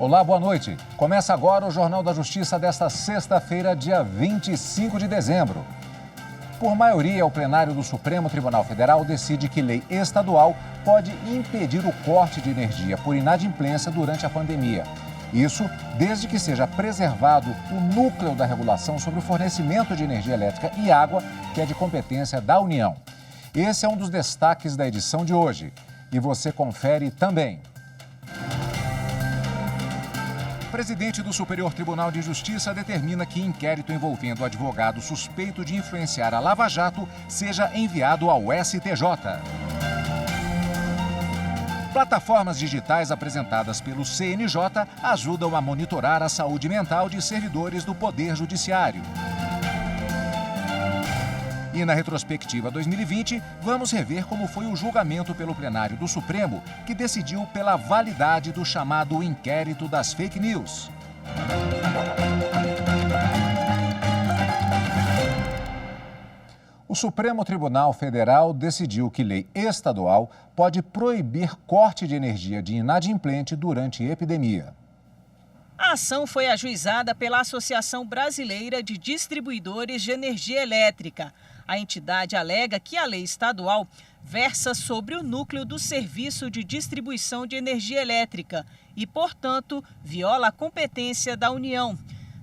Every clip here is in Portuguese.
Olá, boa noite. Começa agora o Jornal da Justiça desta sexta-feira, dia 25 de dezembro. Por maioria, o plenário do Supremo Tribunal Federal decide que lei estadual pode impedir o corte de energia por inadimplência durante a pandemia. Isso desde que seja preservado o núcleo da regulação sobre o fornecimento de energia elétrica e água, que é de competência da União. Esse é um dos destaques da edição de hoje. E você confere também. O presidente do Superior Tribunal de Justiça determina que inquérito envolvendo o advogado suspeito de influenciar a Lava Jato seja enviado ao STJ. Plataformas digitais apresentadas pelo CNJ ajudam a monitorar a saúde mental de servidores do Poder Judiciário. E na retrospectiva 2020, vamos rever como foi o julgamento pelo plenário do Supremo, que decidiu pela validade do chamado inquérito das fake news. O Supremo Tribunal Federal decidiu que lei estadual pode proibir corte de energia de inadimplente durante epidemia. A ação foi ajuizada pela Associação Brasileira de Distribuidores de Energia Elétrica. A entidade alega que a lei estadual versa sobre o núcleo do Serviço de Distribuição de Energia Elétrica e, portanto, viola a competência da União.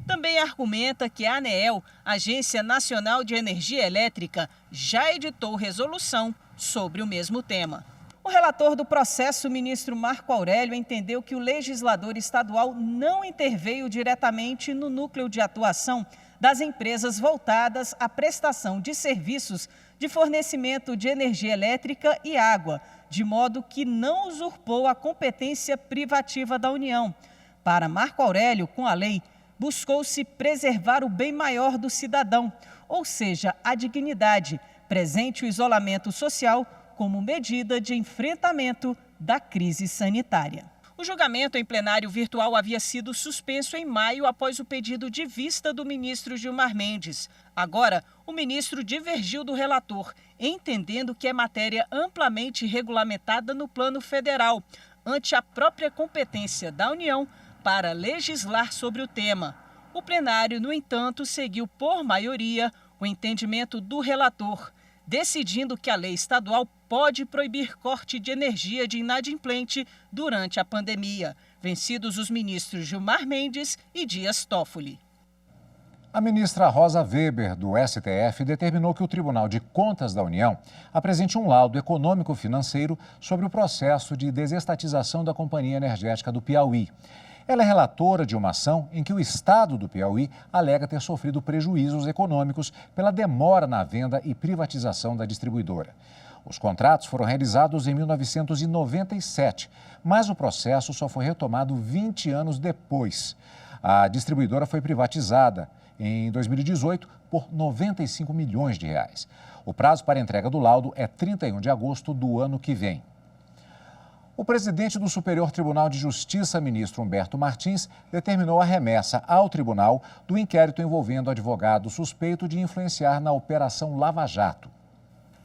Também argumenta que a ANEEL, Agência Nacional de Energia Elétrica, já editou resolução sobre o mesmo tema. O relator do processo, ministro Marco Aurélio, entendeu que o legislador estadual não interveio diretamente no núcleo de atuação das empresas voltadas à prestação de serviços de fornecimento de energia elétrica e água, de modo que não usurpou a competência privativa da União. Para Marco Aurélio, com a lei, buscou-se preservar o bem maior do cidadão, ou seja, a dignidade, presente o isolamento social como medida de enfrentamento da crise sanitária. O julgamento em plenário virtual havia sido suspenso em maio após o pedido de vista do ministro Gilmar Mendes. Agora, o ministro divergiu do relator, entendendo que é matéria amplamente regulamentada no plano federal, ante a própria competência da União para legislar sobre o tema. O plenário, no entanto, seguiu por maioria o entendimento do relator, decidindo que a lei estadual pode proibir corte de energia de inadimplente durante a pandemia, vencidos os ministros Gilmar Mendes e Dias Toffoli. A ministra Rosa Weber, do STF, determinou que o Tribunal de Contas da União apresente um laudo econômico-financeiro sobre o processo de desestatização da Companhia Energética do Piauí. Ela é relatora de uma ação em que o Estado do Piauí alega ter sofrido prejuízos econômicos pela demora na venda e privatização da distribuidora. Os contratos foram realizados em 1997, mas o processo só foi retomado 20 anos depois. A distribuidora foi privatizada em 2018 por R$ 95 milhões. O prazo para entrega do laudo é 31 de agosto do ano que vem. O presidente do Superior Tribunal de Justiça, ministro Humberto Martins, determinou a remessa ao tribunal do inquérito envolvendo advogado suspeito de influenciar na Operação Lava Jato.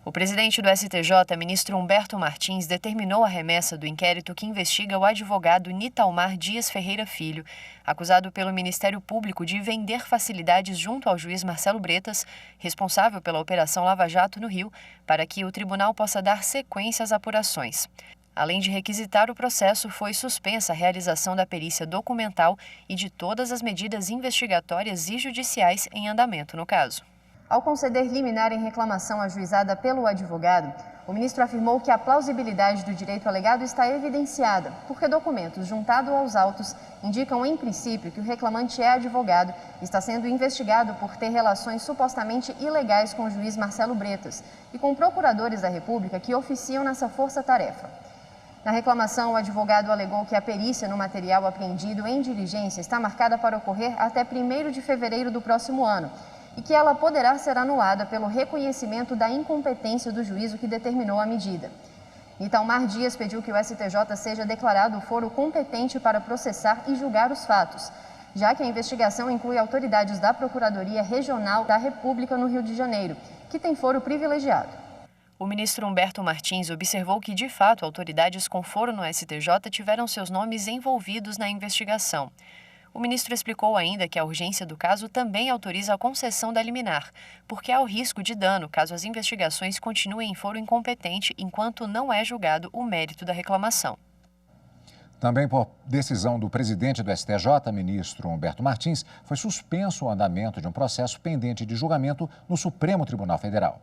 O presidente do STJ, ministro Humberto Martins, determinou a remessa do inquérito que investiga o advogado Nitalmar Dias Ferreira Filho, acusado pelo Ministério Público de vender facilidades junto ao juiz Marcelo Bretas, responsável pela Operação Lava Jato no Rio, para que o tribunal possa dar sequência às apurações. Além de requisitar o processo, foi suspensa a realização da perícia documental e de todas as medidas investigatórias e judiciais em andamento no caso. Ao conceder liminar em reclamação ajuizada pelo advogado, o ministro afirmou que a plausibilidade do direito alegado está evidenciada, porque documentos juntados aos autos indicam, em princípio, que o reclamante é advogado e está sendo investigado por ter relações supostamente ilegais com o juiz Marcelo Bretas e com procuradores da República que oficiam nessa força-tarefa. Na reclamação, o advogado alegou que a perícia no material apreendido em diligência está marcada para ocorrer até 1º de fevereiro do próximo ano e que ela poderá ser anulada pelo reconhecimento da incompetência do juízo que determinou a medida. Nitalmar Dias pediu que o STJ seja declarado o foro competente para processar e julgar os fatos, já que a investigação inclui autoridades da Procuradoria Regional da República no Rio de Janeiro, que tem foro privilegiado. O ministro Humberto Martins observou que, de fato, autoridades com foro no STJ tiveram seus nomes envolvidos na investigação. O ministro explicou ainda que a urgência do caso também autoriza a concessão da liminar, porque há o risco de dano caso as investigações continuem em foro incompetente enquanto não é julgado o mérito da reclamação. Também por decisão do presidente do STJ, ministro Humberto Martins, foi suspenso o andamento de um processo pendente de julgamento no Supremo Tribunal Federal.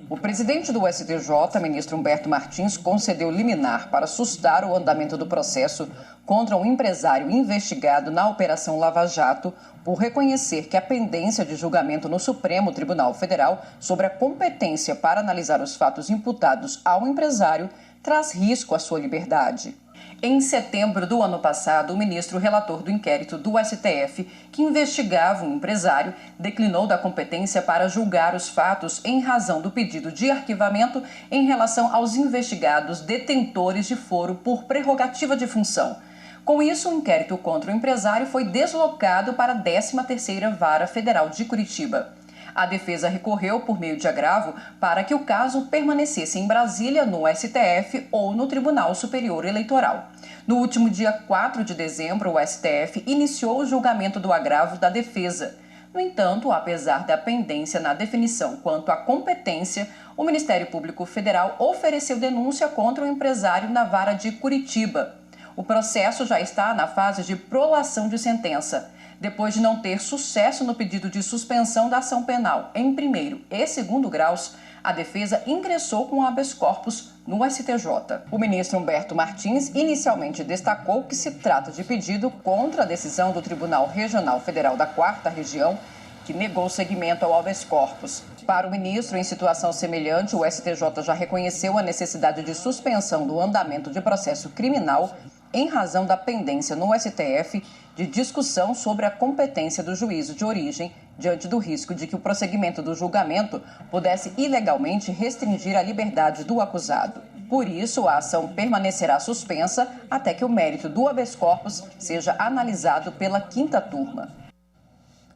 O presidente do STJ, ministro Humberto Martins, concedeu liminar para sustar o andamento do processo contra um empresário investigado na Operação Lava Jato por reconhecer que a pendência de julgamento no Supremo Tribunal Federal sobre a competência para analisar os fatos imputados ao empresário traz risco à sua liberdade. Em setembro do ano passado, o ministro relator do inquérito do STF, que investigava um empresário, declinou da competência para julgar os fatos em razão do pedido de arquivamento em relação aos investigados detentores de foro por prerrogativa de função. Com isso, o inquérito contra o empresário foi deslocado para a 13ª Vara Federal de Curitiba. A defesa recorreu por meio de agravo para que o caso permanecesse em Brasília, no STF ou no Tribunal Superior Eleitoral. No último dia 4 de dezembro, o STF iniciou o julgamento do agravo da defesa. No entanto, apesar da pendência na definição quanto à competência, o Ministério Público Federal ofereceu denúncia contra o empresário na Vara de Curitiba. O processo já está na fase de prolação de sentença. Depois de não ter sucesso no pedido de suspensão da ação penal em primeiro e segundo graus, a defesa ingressou com habeas corpus no STJ. O ministro Humberto Martins inicialmente destacou que se trata de pedido contra a decisão do Tribunal Regional Federal da 4ª Região, que negou seguimento ao habeas corpus. Para o ministro, em situação semelhante, o STJ já reconheceu a necessidade de suspensão do andamento de processo criminal em razão da pendência no STF de discussão sobre a competência do juízo de origem, diante do risco de que o prosseguimento do julgamento pudesse ilegalmente restringir a liberdade do acusado. Por isso, a ação permanecerá suspensa até que o mérito do habeas corpus seja analisado pela 5ª turma.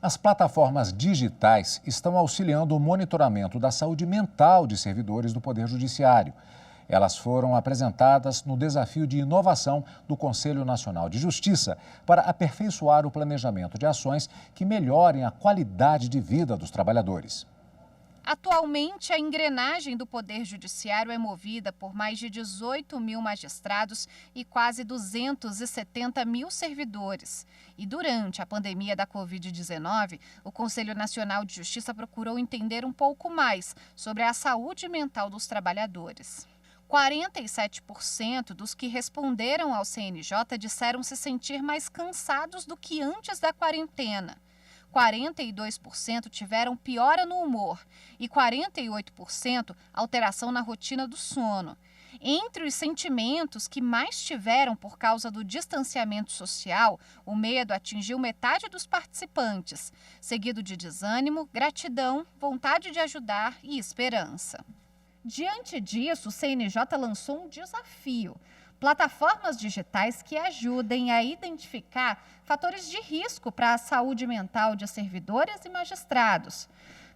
As plataformas digitais estão auxiliando o monitoramento da saúde mental de servidores do Poder Judiciário. Elas foram apresentadas no desafio de inovação do Conselho Nacional de Justiça para aperfeiçoar o planejamento de ações que melhorem a qualidade de vida dos trabalhadores. Atualmente, a engrenagem do Poder Judiciário é movida por mais de 18 mil magistrados e quase 270 mil servidores. E durante a pandemia da Covid-19, o Conselho Nacional de Justiça procurou entender um pouco mais sobre a saúde mental dos trabalhadores. 47% dos que responderam ao CNJ disseram se sentir mais cansados do que antes da quarentena. 42% tiveram piora no humor e 48% alteração na rotina do sono. Entre os sentimentos que mais tiveram por causa do distanciamento social, o medo atingiu metade dos participantes, seguido de desânimo, gratidão, vontade de ajudar e esperança. Diante disso, o CNJ lançou um desafio: plataformas digitais que ajudem a identificar fatores de risco para a saúde mental de servidores e magistrados,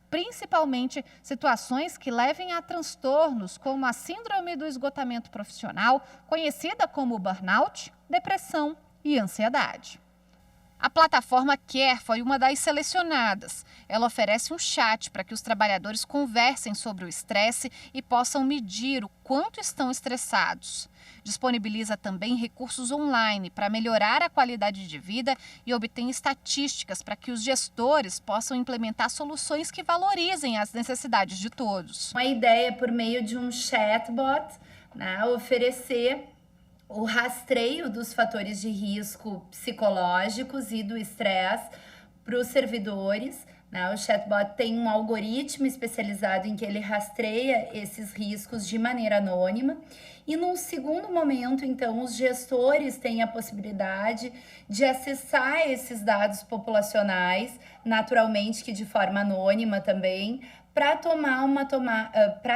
principalmente situações que levem a transtornos como a síndrome do esgotamento profissional, conhecida como burnout, depressão e ansiedade. A plataforma Care foi uma das selecionadas. Ela oferece um chat para que os trabalhadores conversem sobre o estresse e possam medir o quanto estão estressados. Disponibiliza também recursos online para melhorar a qualidade de vida e obtém estatísticas para que os gestores possam implementar soluções que valorizem as necessidades de todos. A ideia é, por meio de um chatbot, oferecer o rastreio dos fatores de risco psicológicos e do estresse para os servidores. O chatbot tem um algoritmo especializado em que ele rastreia esses riscos de maneira anônima. E num segundo momento, então, os gestores têm a possibilidade de acessar esses dados populacionais, naturalmente que de forma anônima também, para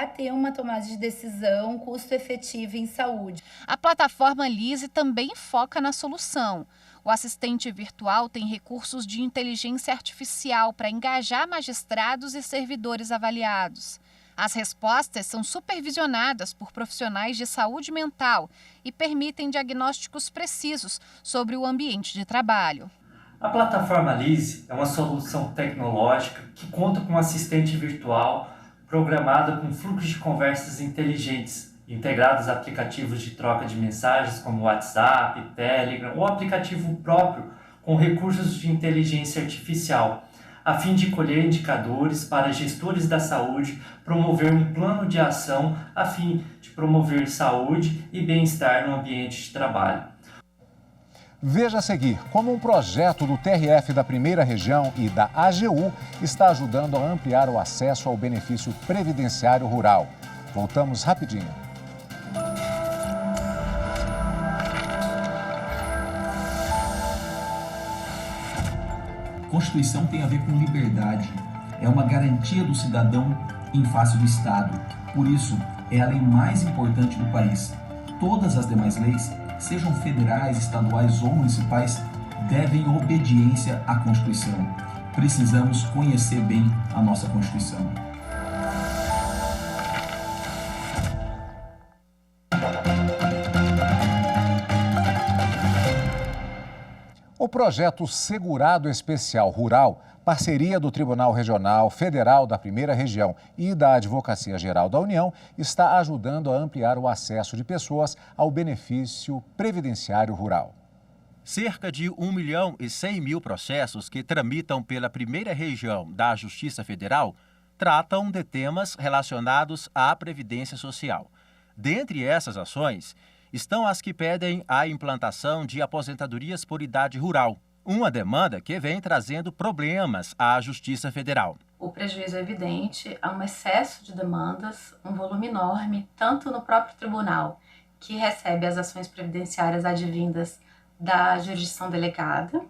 ter uma tomada de decisão custo-efetiva em saúde. A plataforma Lise também foca na solução. O assistente virtual tem recursos de inteligência artificial para engajar magistrados e servidores avaliados. As respostas são supervisionadas por profissionais de saúde mental e permitem diagnósticos precisos sobre o ambiente de trabalho. A plataforma Lise é uma solução tecnológica que conta com um assistente virtual programada com fluxos de conversas inteligentes, integrados a aplicativos de troca de mensagens como WhatsApp, Telegram ou aplicativo próprio com recursos de inteligência artificial, a fim de colher indicadores para gestores da saúde, promover um plano de ação a fim de promover saúde e bem-estar no ambiente de trabalho. Veja a seguir como um projeto do TRF da Primeira Região e da AGU está ajudando a ampliar o acesso ao benefício previdenciário rural. Voltamos rapidinho. Constituição tem a ver com liberdade. É uma garantia do cidadão em face do Estado. Por isso, é a lei mais importante do país. Todas as demais leis, sejam federais, estaduais ou municipais, devem obediência à Constituição. Precisamos conhecer bem a nossa Constituição. O projeto Segurado Especial Rural, parceria do Tribunal Regional Federal da Primeira Região e da Advocacia Geral da União, está ajudando a ampliar o acesso de pessoas ao benefício previdenciário rural. Cerca de 1.100.000 processos que tramitam pela Primeira Região da Justiça Federal tratam de temas relacionados à Previdência Social. Dentre essas ações, estão as que pedem a implantação de aposentadorias por idade rural, uma demanda que vem trazendo problemas à Justiça Federal. O prejuízo é evidente, há um excesso de demandas, um volume enorme, tanto no próprio tribunal, que recebe as ações previdenciárias advindas da jurisdição delegada,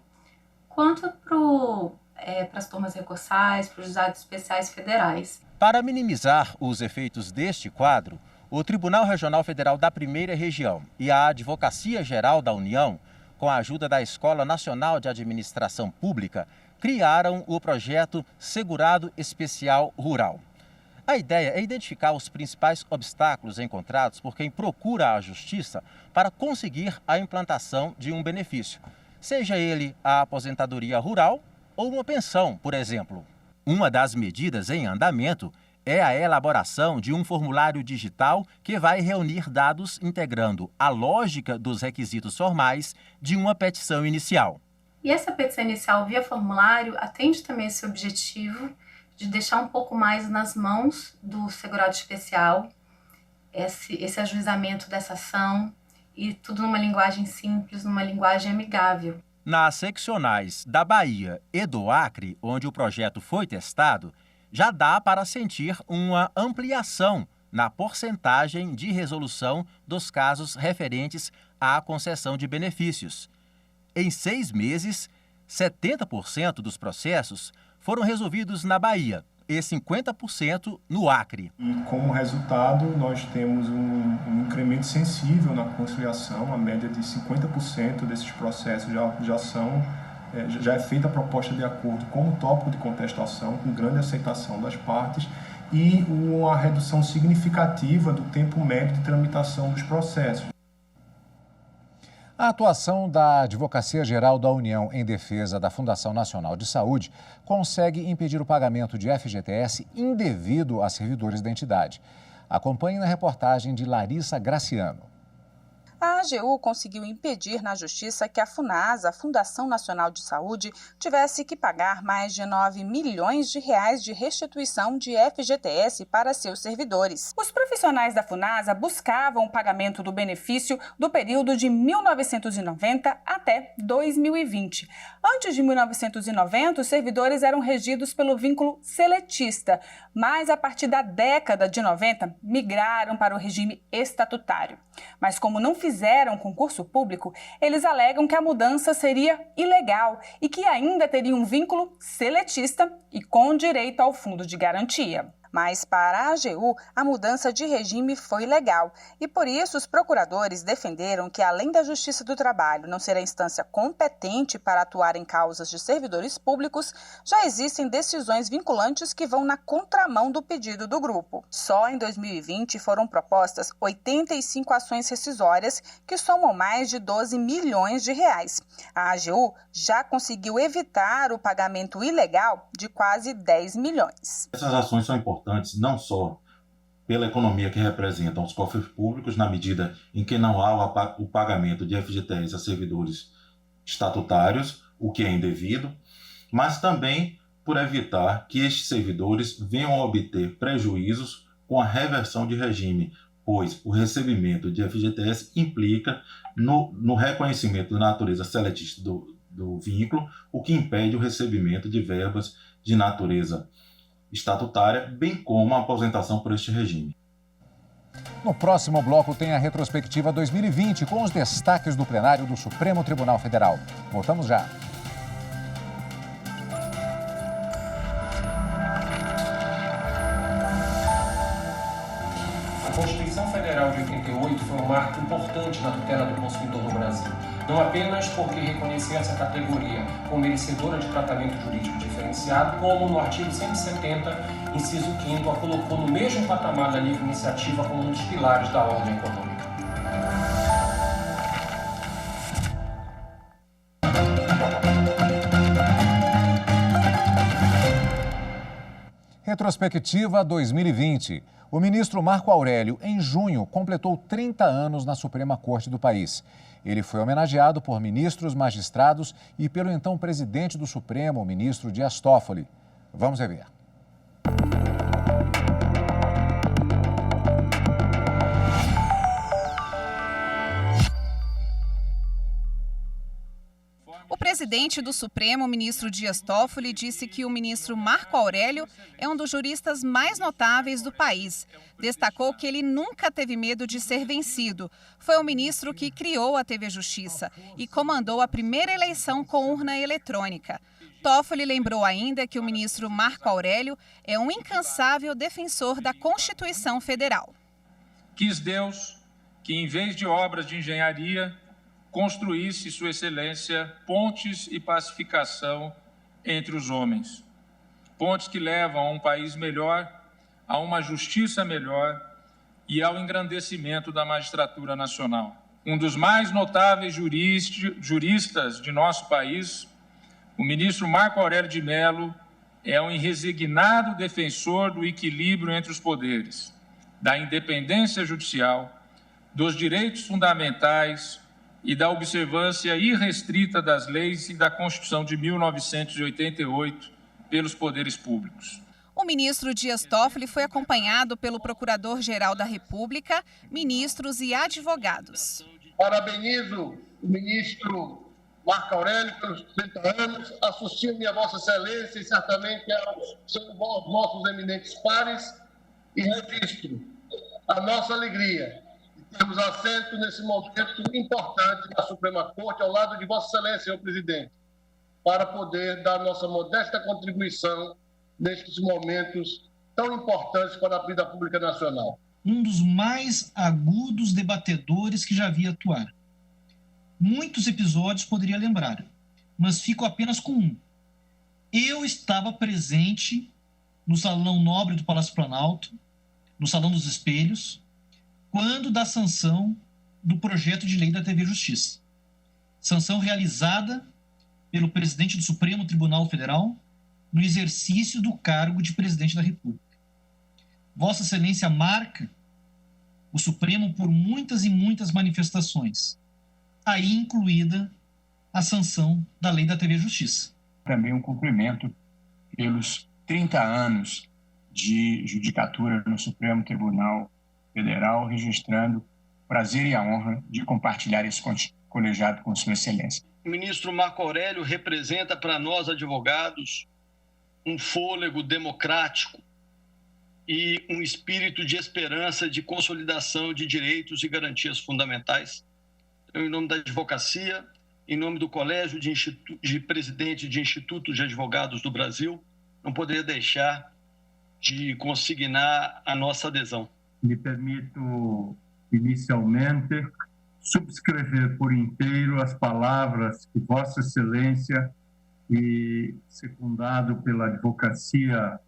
quanto para as turmas recursais, para os juizados especiais federais. Para minimizar os efeitos deste quadro, o Tribunal Regional Federal da Primeira Região e a Advocacia Geral da União, com a ajuda da Escola Nacional de Administração Pública, criaram o projeto Segurado Especial Rural. A ideia é identificar os principais obstáculos encontrados por quem procura a justiça para conseguir a implantação de um benefício, seja ele a aposentadoria rural ou uma pensão, por exemplo. Uma das medidas em andamento é a elaboração de um formulário digital que vai reunir dados integrando a lógica dos requisitos formais de uma petição inicial. E essa petição inicial via formulário atende também esse objetivo de deixar um pouco mais nas mãos do segurado especial esse ajuizamento dessa ação e tudo numa linguagem simples, numa linguagem amigável. Nas seccionais da Bahia e do Acre, onde o projeto foi testado, já dá para sentir uma ampliação na porcentagem de resolução dos casos referentes à concessão de benefícios. Em 6 meses, 70% dos processos foram resolvidos na Bahia e 50% no Acre. E como resultado, nós temos um incremento sensível na conciliação, a média de 50% desses processos já é feita a proposta de acordo com o tópico de contestação, com grande aceitação das partes e uma redução significativa do tempo médio de tramitação dos processos. A atuação da Advocacia Geral da União em defesa da Fundação Nacional de Saúde consegue impedir o pagamento de FGTS indevido a servidores da entidade. Acompanhe na reportagem de Larissa Graciano. A AGU conseguiu impedir na Justiça que a FUNASA, Fundação Nacional de Saúde, tivesse que pagar mais de 9 milhões de reais de restituição de FGTS para seus servidores. Os profissionais da FUNASA buscavam o pagamento do benefício do período de 1990 até 2020. Antes de 1990, os servidores eram regidos pelo vínculo seletista, mas a partir da década de 90, migraram para o regime estatutário. Mas como não fizeram concurso público, eles alegam que a mudança seria ilegal e que ainda teria um vínculo seletista e com direito ao fundo de garantia. Mas para a AGU, a mudança de regime foi legal e por isso os procuradores defenderam que, além da Justiça do Trabalho não ser a instância competente para atuar em causas de servidores públicos, já existem decisões vinculantes que vão na contramão do pedido do grupo. Só em 2020 foram propostas 85 ações rescisórias que somam mais de 12 milhões de reais. A AGU já conseguiu evitar o pagamento ilegal de quase 10 milhões. Essas ações são importantes não só pela economia que representam os cofres públicos, na medida em que não há o pagamento de FGTS a servidores estatutários, o que é indevido, mas também por evitar que estes servidores venham a obter prejuízos com a reversão de regime, pois o recebimento de FGTS implica no reconhecimento da natureza seletista do vínculo, o que impede o recebimento de verbas de natureza estatutária, bem como a aposentação por este regime. No próximo bloco tem a retrospectiva 2020 com os destaques do plenário do Supremo Tribunal Federal. Voltamos já. A Constituição Federal de 88 foi um marco importante na tutela do consumidor no Brasil. Não apenas porque reconhecia essa categoria como merecedora de tratamento jurídico diferenciado, como no artigo 170, inciso 5º, a colocou no mesmo patamar da livre iniciativa como um dos pilares da ordem econômica. Retrospectiva 2020. O ministro Marco Aurélio, em junho, completou 30 anos na Suprema Corte do país. Ele foi homenageado por ministros, magistrados e pelo então presidente do Supremo, o ministro Dias Toffoli. Vamos rever. O presidente do Supremo, o ministro Dias Toffoli, disse que o ministro Marco Aurélio é um dos juristas mais notáveis do país. Destacou que ele nunca teve medo de ser vencido. Foi o ministro que criou a TV Justiça e comandou a primeira eleição com urna eletrônica. Toffoli lembrou ainda que o ministro Marco Aurélio é um incansável defensor da Constituição Federal. Quis Deus que, em vez de obras de engenharia, construísse Sua Excelência pontes e pacificação entre os homens. Pontes que levam a um país melhor, a uma justiça melhor e ao engrandecimento da magistratura nacional. Um dos mais notáveis juristas de nosso país, o ministro Marco Aurélio de Mello, é um irresignado defensor do equilíbrio entre os poderes, da independência judicial, dos direitos fundamentais e da observância irrestrita das leis e da Constituição de 1988 pelos poderes públicos. O ministro Dias Toffoli foi acompanhado pelo Procurador-Geral da República, ministros e advogados. Parabenizo o ministro Marco Aurélio pelos 30 anos, associo-me a Vossa Excelência e certamente aos nossos eminentes pares e registro a nossa alegria. Temos assento nesse momento importante na Suprema Corte, ao lado de Vossa Excelência, senhor presidente, para poder dar nossa modesta contribuição nestes momentos tão importantes para a vida pública nacional. Um dos mais agudos debatedores que já vi atuar. Muitos episódios poderia lembrar, mas fico apenas com um. Eu estava presente no Salão Nobre do Palácio Planalto, no Salão dos Espelhos, quando da sanção do projeto de lei da TV Justiça. Sanção realizada pelo presidente do Supremo Tribunal Federal no exercício do cargo de presidente da República. Vossa Excelência marca o Supremo por muitas e muitas manifestações, aí incluída a sanção da lei da TV Justiça. Também um cumprimento pelos 30 anos de judicatura no Supremo Tribunal Federal, registrando o prazer e a honra de compartilhar esse colegiado com Sua Excelência. O ministro Marco Aurélio representa para nós, advogados, um fôlego democrático e um espírito de esperança, de consolidação de direitos e garantias fundamentais. Eu, em nome da advocacia, em nome do Colégio de Presidente de Institutos de Advogados do Brasil, não poderia deixar de consignar a nossa adesão. Me permito, inicialmente, subscrever por inteiro as palavras que Vossa Excelência, e secundado pela advocacia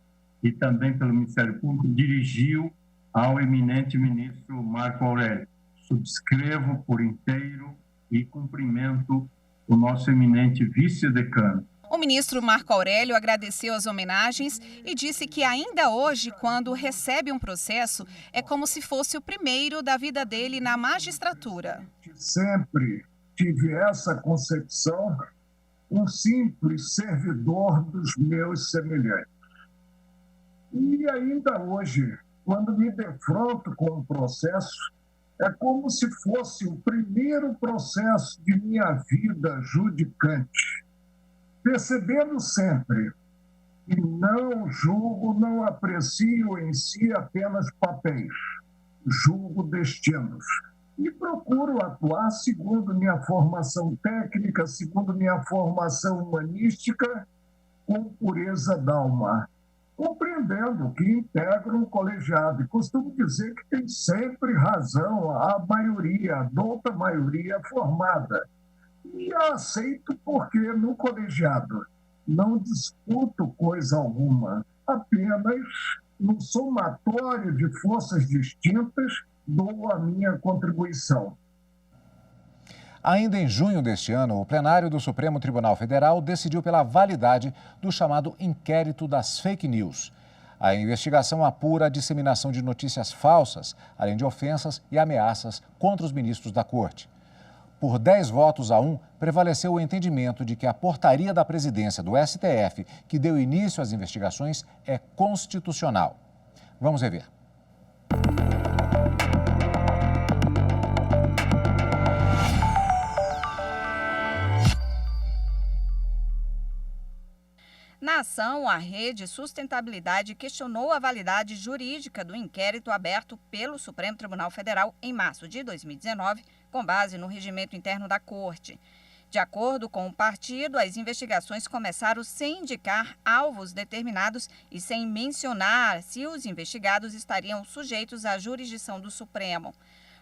e também pelo Ministério Público, dirigiu ao eminente ministro Marco Aurélio. Subscrevo por inteiro e cumprimento o nosso eminente vice-decano. O ministro Marco Aurélio agradeceu as homenagens e disse que ainda hoje, quando recebe um processo, é como se fosse o primeiro da vida dele na magistratura. Sempre tive essa concepção, um simples servidor dos meus semelhantes. E ainda hoje, quando me defronto com um processo, é como se fosse o primeiro processo de minha vida judicante, percebendo sempre que não julgo, não aprecio em si apenas papéis, julgo destinos. E procuro atuar segundo minha formação técnica, segundo minha formação humanística, com pureza d'alma, compreendendo que integra um colegiado. E costumo dizer que tem sempre razão a maioria, a douta maioria formada. E aceito porque no colegiado não disputo coisa alguma, apenas no somatório de forças distintas dou a minha contribuição. Ainda em junho deste ano, o plenário do Supremo Tribunal Federal decidiu pela validade do chamado inquérito das fake news. A investigação apura a disseminação de notícias falsas, além de ofensas e ameaças contra os ministros da Corte. Por 10-1, prevaleceu o entendimento de que a portaria da presidência do STF, que deu início às investigações, é constitucional. Vamos rever. Na ação, a Rede Sustentabilidade questionou a validade jurídica do inquérito aberto pelo Supremo Tribunal Federal em março de 2019, com base no regimento interno da Corte. De acordo com o partido, as investigações começaram sem indicar alvos determinados e sem mencionar se os investigados estariam sujeitos à jurisdição do Supremo.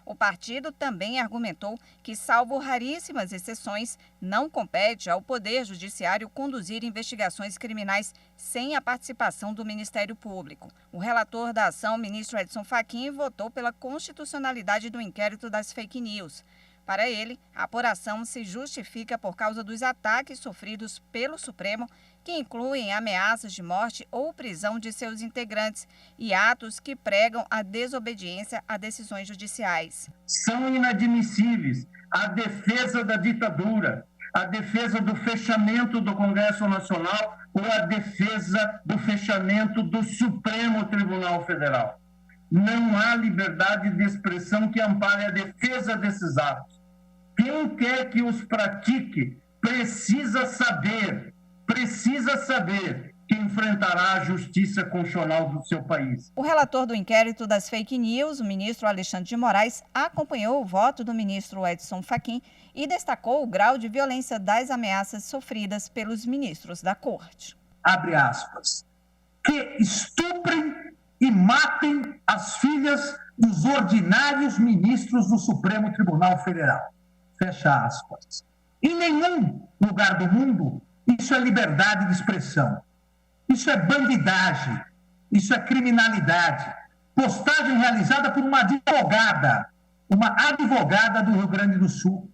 O partido também argumentou que, salvo raríssimas exceções, não compete ao Poder Judiciário conduzir investigações criminais sem a participação do Ministério Público. O relator da ação, o ministro Edson Fachin, votou pela constitucionalidade do inquérito das fake news. Para ele, a apuração se justifica por causa dos ataques sofridos pelo Supremo, que incluem ameaças de morte ou prisão de seus integrantes e atos que pregam a desobediência a decisões judiciais. São inadmissíveis a defesa da ditadura, a defesa do fechamento do Congresso Nacional ou a defesa do fechamento do Supremo Tribunal Federal. Não há liberdade de expressão que ampare a defesa desses atos. Quem quer que os pratique precisa saber que enfrentará a justiça constitucional do seu país. O relator do inquérito das fake news, o ministro Alexandre de Moraes, acompanhou o voto do ministro Edson Fachin e destacou o grau de violência das ameaças sofridas pelos ministros da Corte. Abre aspas. Que estuprem e matem as filhas dos ordinários ministros do Supremo Tribunal Federal. Fecha aspas. Em nenhum lugar do mundo isso é liberdade de expressão. Isso é bandidagem. Isso é criminalidade. Postagem realizada por uma advogada do Rio Grande do Sul,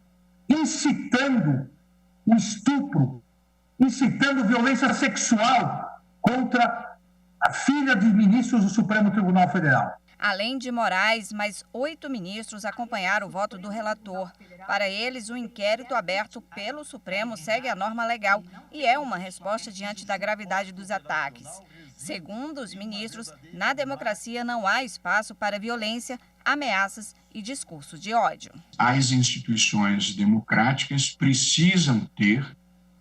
incitando o estupro, incitando violência sexual contra a filha de ministros do Supremo Tribunal Federal. Além de Moraes, mais 8 ministros acompanharam o voto do relator. Para eles, o inquérito aberto pelo Supremo segue a norma legal e é uma resposta diante da gravidade dos ataques. Segundo os ministros, na democracia não há espaço para violência, ameaças e discurso de ódio. As instituições democráticas precisam ter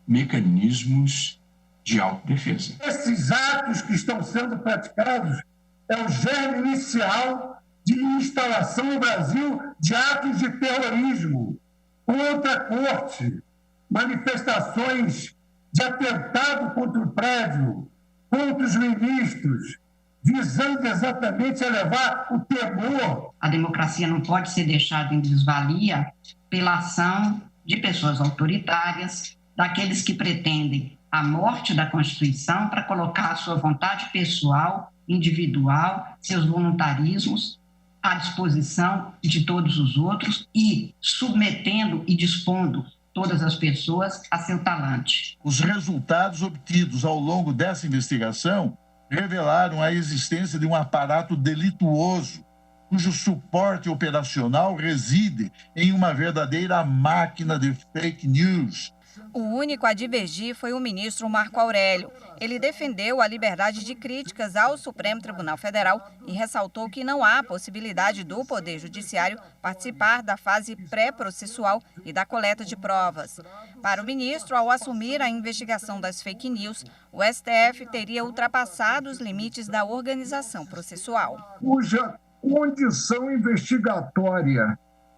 mecanismos de autodefesa. Esses atos que estão sendo praticados é o germe inicial de instalação no Brasil de atos de terrorismo contra a Corte, manifestações de atentado contra o prédio, contra os ministros, visando exatamente a levar o temor. A democracia não pode ser deixada em desvalia pela ação de pessoas autoritárias, daqueles que pretendem a morte da Constituição para colocar a sua vontade pessoal, individual, seus voluntarismos à disposição de todos os outros e submetendo e dispondo todas as pessoas a seu talante. Os resultados obtidos ao longo dessa investigação revelaram a existência de um aparato delituoso, cujo suporte operacional reside em uma verdadeira máquina de fake news. O único a divergir foi o ministro Marco Aurélio. Ele defendeu a liberdade de críticas ao Supremo Tribunal Federal e ressaltou que não há possibilidade do Poder Judiciário participar da fase pré-processual e da coleta de provas. Para o ministro, ao assumir a investigação das fake news, o STF teria ultrapassado os limites da organização processual. Cuja condição investigatória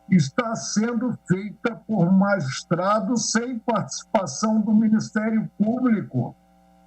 está sendo feita por magistrados sem participação do Ministério Público,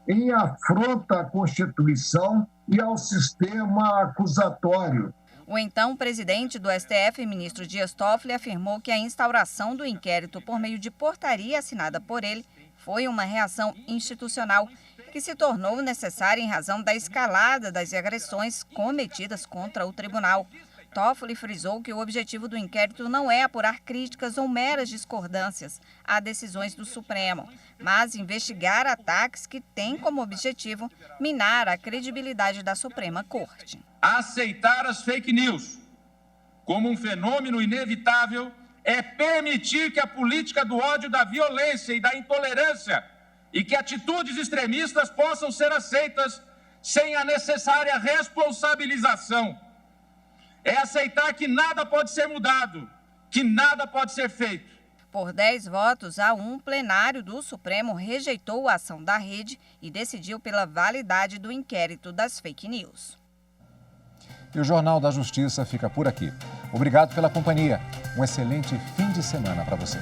em afronta à Constituição e ao sistema acusatório. O então presidente do STF, ministro Dias Toffoli, afirmou que a instauração do inquérito por meio de portaria assinada por ele foi uma reação institucional que se tornou necessária em razão da escalada das agressões cometidas contra o tribunal. Toffoli frisou que o objetivo do inquérito não é apurar críticas ou meras discordâncias a decisões do Supremo, mas investigar ataques que têm como objetivo minar a credibilidade da Suprema Corte. Aceitar as fake news como um fenômeno inevitável é permitir que a política do ódio, da violência e da intolerância e que atitudes extremistas possam ser aceitas sem a necessária responsabilização. É aceitar que nada pode ser mudado, que nada pode ser feito. Por 10 votos a 1, o plenário do Supremo rejeitou a ação da rede e decidiu pela validade do inquérito das fake news. E o Jornal da Justiça fica por aqui. Obrigado pela companhia. Um excelente fim de semana para você.